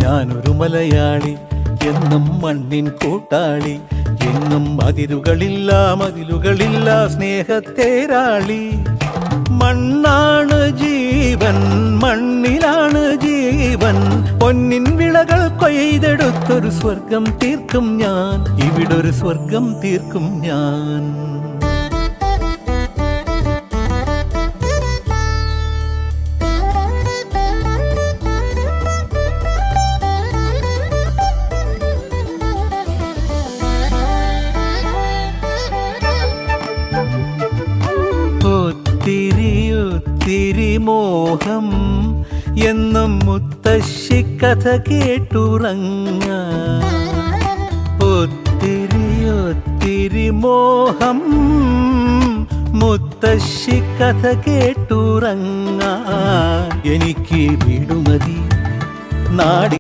ഞാനൊരു മലയാളി, എന്നും മണ്ണിൻ കൂട്ടാളി, എങ്ങും മതിലുകളില്ല സ്നേഹത്തേരാളി. മണ്ണാണ് ജീവൻ, മണ്ണിലാണ് ജീവൻ, പൊന്നിൻ വിളകൾ കൊയ്തെടുത്തൊരു സ്വർഗം തീർക്കും ഞാൻ, ഇവിടൊരു സ്വർഗം തീർക്കും ഞാൻ. ഒത്തിരി മോഹം എന്നും മുത്തശ്ശി കഥ കേട്ടുറങ്ങാൻ. ഒത്തിരി മോഹം മുത്തശ്ശി കഥ കേട്ടുറങ്ങാൻ. എനിക്ക് വീടുമതി നാടി